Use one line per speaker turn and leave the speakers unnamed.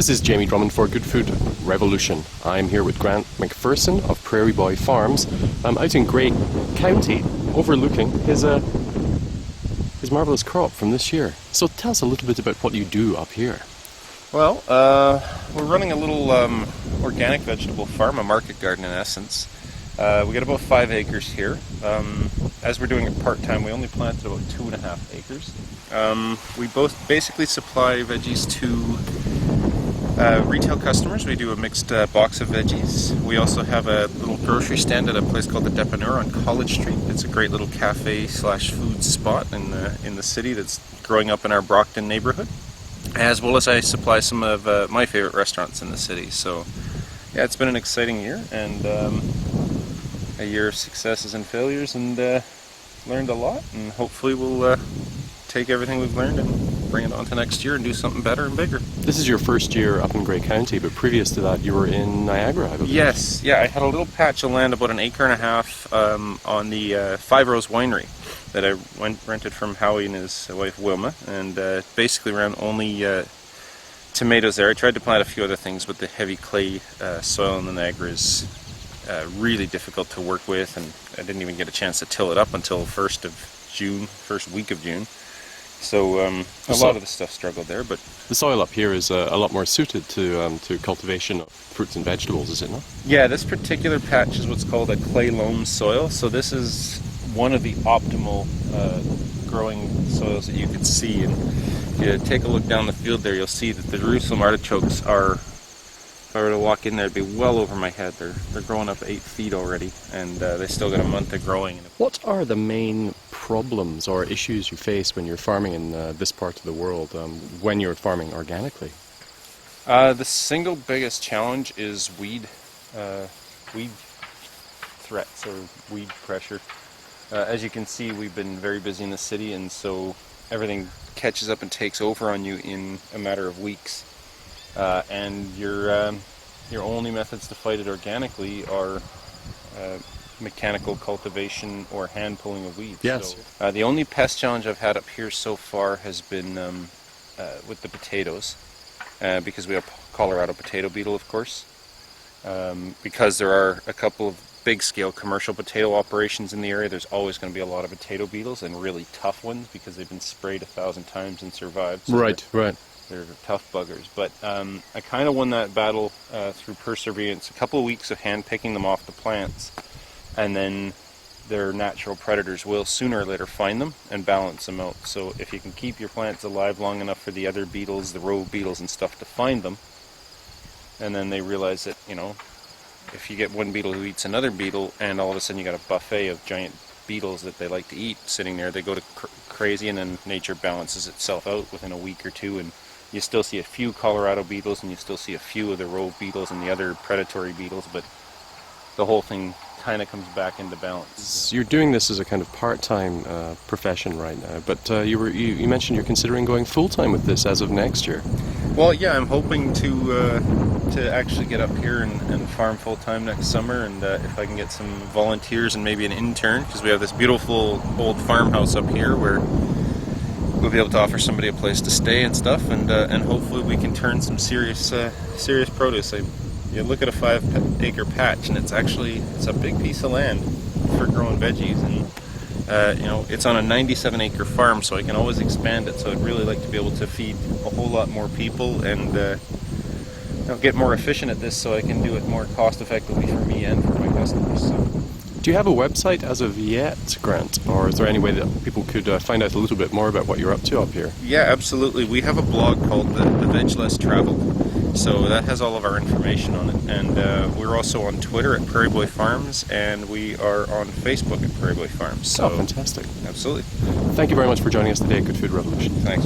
This is Jamie Drummond for Good Food Revolution. I'm here with Grant MacPherson of Prairie Farms. I'm out in Grey County, overlooking his marvellous crop from this year. So tell us a little bit about what you do up here.
Well, we're running a little organic vegetable farm, a market garden in essence. We got about 5 acres here. As we're doing it part-time, we only planted about 2.5 acres. We both basically supply veggies to retail customers. We do a mixed box of veggies. We also have a little grocery stand at a place called the Dépanneur on College Street. It's a great little cafe slash food spot in the city that's growing up in our Brockton neighborhood. As well as I supply some of my favorite restaurants in the city. So yeah, it's been an exciting year, and a year of successes and failures, and learned a lot, and hopefully we'll take everything we've learned and bring it on to next year and do something better and bigger.
This is your first year up in Grey County, but previous to that you were in Niagara, I believe.
Yes, yeah, I had a little patch of land, about 1.5 acres, on the Five Rose Winery that I rented from Howie and his wife Wilma, and basically ran only tomatoes there. I tried to plant a few other things, but the heavy clay soil in the Niagara is really difficult to work with, and I didn't even get a chance to till it up until first week of June. So a lot of the stuff struggled there, but
the soil up here is a lot more suited to cultivation of fruits and vegetables, is it not?
Yeah, this particular patch is what's called a clay loam soil. So this is one of the optimal growing soils that you could see. And if you take a look down the field there, you'll see that the Jerusalem artichokes are, if I were to walk in there, it'd be well over my head. They're growing up 8 feet already, and they still got a month of growing.
What are the main problems or issues you face when you're farming in this part of the world, when you're farming organically?
The single biggest challenge is weed threats or weed pressure. As you can see, we've been very busy in the city, and so everything catches up and takes over on you in a matter of weeks. And your only methods to fight it organically are mechanical cultivation or hand pulling of weeds.
Yes.
So, the only pest challenge I've had up here so far has been with the potatoes, because we have Colorado potato beetle, of course. Because there are a couple of big-scale commercial potato operations in the area, there's always going to be a lot of potato beetles, and really tough ones because they've been sprayed 1,000 times and survived. So
right.
They're tough buggers. But I kind of won that battle through perseverance. A couple of weeks of hand picking them off the plants, and then their natural predators will sooner or later find them and balance them out. So if you can keep your plants alive long enough for the other beetles, the row beetles and stuff, to find them, and then they realize that, if you get one beetle who eats another beetle, and all of a sudden you got a buffet of giant beetles that they like to eat sitting there, they go to crazy, and then nature balances itself out within a week or two, and you still see a few Colorado beetles, and you still see a few of the row beetles and the other predatory beetles, but the whole thing kind of comes back into balance.
So you're doing this as a kind of part-time profession right now, but you mentioned you're considering going full-time with this as of next year.
Well, yeah, I'm hoping to actually get up here and farm full-time next summer, and if I can get some volunteers and maybe an intern, because we have this beautiful old farmhouse up here where we'll be able to offer somebody a place to stay and stuff, and hopefully we can turn some serious produce. You look at a 5-acre patch, and it's a big piece of land for growing veggies, and it's on a 97-acre farm, so I can always expand it. So I'd really like to be able to feed a whole lot more people and get more efficient at this, so I can do it more cost effectively for me and for my customers. So.
Do you have a website as of yet, Grant, or is there any way that people could find out a little bit more about what you're up to up here?
Yeah, absolutely. We have a blog called the Veg Less Traveled, so that has all of our information on it. And we're also on Twitter at Prairie Boy Farms, and we are on Facebook at Prairie Boy Farms. So,
fantastic.
Absolutely.
Thank you very much for joining us today at Good Food Revolution.
Thanks.